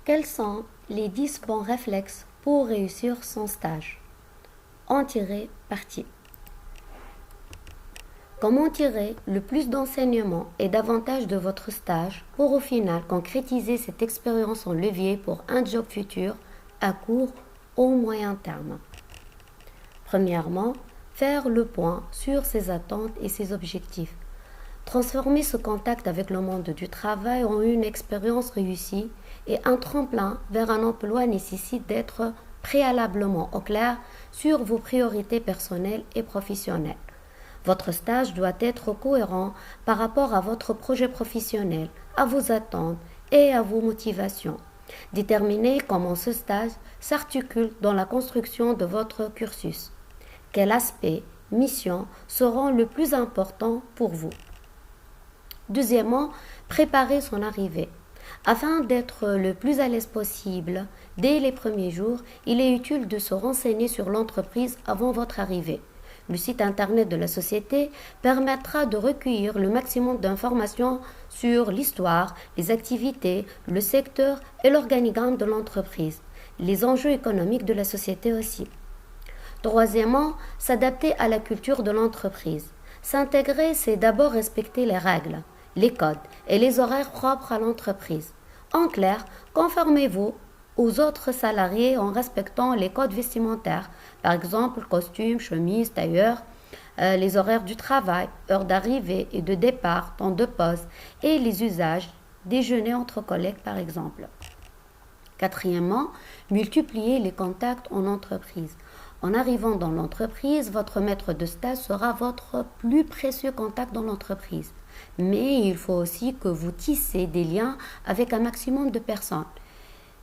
Quels sont les 10 bons réflexes pour réussir son stage? En tirer parti. Comment tirer le plus d'enseignements et d'avantages de votre stage pour au final concrétiser cette expérience en levier pour un job futur à court ou moyen terme? Premièrement, faire le point sur ses attentes et ses objectifs. Transformer ce contact avec le monde du travail en une expérience réussie et un tremplin vers un emploi nécessite d'être préalablement au clair sur vos priorités personnelles et professionnelles. Votre stage doit être cohérent par rapport à votre projet professionnel, à vos attentes et à vos motivations. Déterminez comment ce stage s'articule dans la construction de votre cursus. Quels aspects, missions seront le plus importants pour vous? Deuxièmement, préparez son arrivée. Afin d'être le plus à l'aise possible, dès les premiers jours, il est utile de se renseigner sur l'entreprise avant votre arrivée. Le site internet de la société permettra de recueillir le maximum d'informations sur l'histoire, les activités, le secteur et l'organigramme de l'entreprise, les enjeux économiques de la société aussi. Troisièmement, s'adapter à la culture de l'entreprise. S'intégrer, c'est d'abord respecter les règles, les codes et les horaires propres à l'entreprise. En clair, conformez-vous aux autres salariés en respectant les codes vestimentaires, par exemple costume, chemise, tailleur, les horaires du travail, heures d'arrivée et de départ, temps de pause et les usages, déjeuner entre collègues par exemple. Quatrièmement, multipliez les contacts en entreprise. En arrivant dans l'entreprise, votre maître de stage sera votre plus précieux contact dans l'entreprise. Mais il faut aussi que vous tissez des liens avec un maximum de personnes.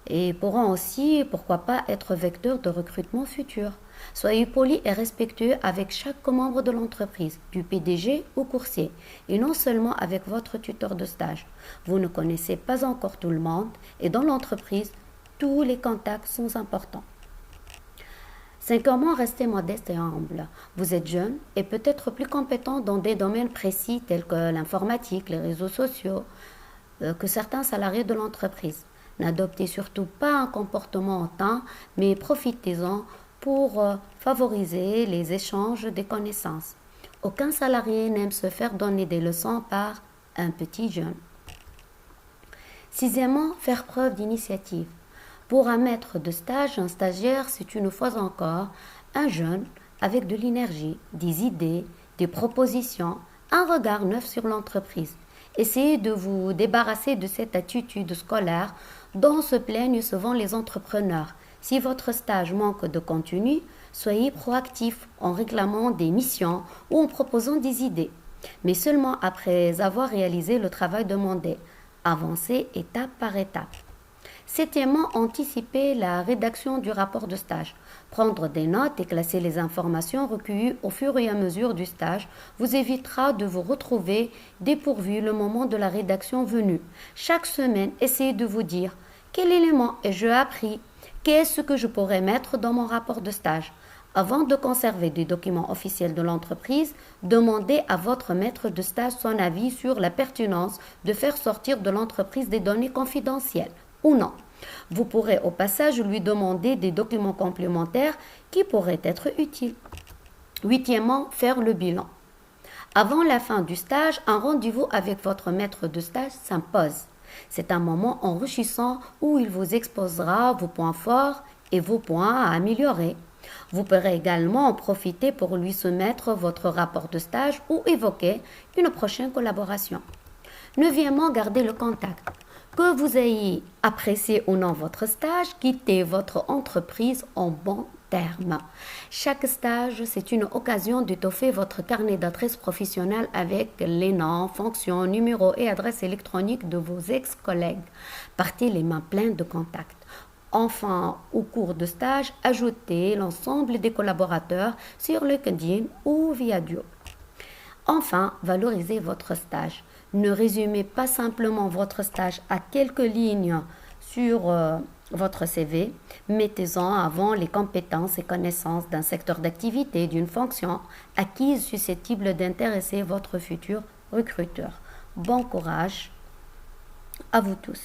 Et pourront aussi, pourquoi pas, être vecteurs de recrutement futur. Soyez poli et respectueux avec chaque membre de l'entreprise, du PDG au coursier, et non seulement avec votre tuteur de stage. Vous ne connaissez pas encore tout le monde, et dans l'entreprise, tous les contacts sont importants. Cinquièmement, restez modeste et humble. Vous êtes jeune et peut-être plus compétent dans des domaines précis tels que l'informatique, les réseaux sociaux, que certains salariés de l'entreprise. N'adoptez surtout pas un comportement hautain, mais profitez-en pour favoriser les échanges des connaissances. Aucun salarié n'aime se faire donner des leçons par un petit jeune. Sixièmement, faire preuve d'initiative. Pour un maître de stage, un stagiaire, c'est une fois encore un jeune avec de l'énergie, des idées, des propositions, un regard neuf sur l'entreprise. Essayez de vous débarrasser de cette attitude scolaire dont se plaignent souvent les entrepreneurs. Si votre stage manque de contenu, soyez proactif en réclamant des missions ou en proposant des idées, mais seulement après avoir réalisé le travail demandé. Avancez étape par étape. Septièmement, anticiper la rédaction du rapport de stage. Prendre des notes et classer les informations recueillies au fur et à mesure du stage vous évitera de vous retrouver dépourvu le moment de la rédaction venue. Chaque semaine, essayez de vous dire quel élément ai-je appris, qu'est-ce que je pourrais mettre dans mon rapport de stage. Avant de conserver des documents officiels de l'entreprise, demandez à votre maître de stage son avis sur la pertinence de faire sortir de l'entreprise des données confidentielles ou non. Vous pourrez au passage lui demander des documents complémentaires qui pourraient être utiles. Huitièmement, faire le bilan. Avant la fin du stage, un rendez-vous avec votre maître de stage s'impose. C'est un moment enrichissant où il vous exposera vos points forts et vos points à améliorer. Vous pourrez également en profiter pour lui soumettre votre rapport de stage ou évoquer une prochaine collaboration. Neuvièmement, gardez le contact. Que vous ayez apprécié ou non votre stage, quittez votre entreprise en bons termes. Chaque stage, c'est une occasion d'étoffer votre carnet d'adresses professionnelles avec les noms, fonctions, numéros et adresses électroniques de vos ex-collègues. Partez les mains pleines de contacts. Enfin, au cours de stage, ajoutez l'ensemble des collaborateurs sur LinkedIn ou via Duo. Enfin, valorisez votre stage. Ne résumez pas simplement votre stage à quelques lignes sur votre CV. Mettez-en avant les compétences et connaissances d'un secteur d'activité, d'une fonction acquise susceptible d'intéresser votre futur recruteur. Bon courage à vous tous.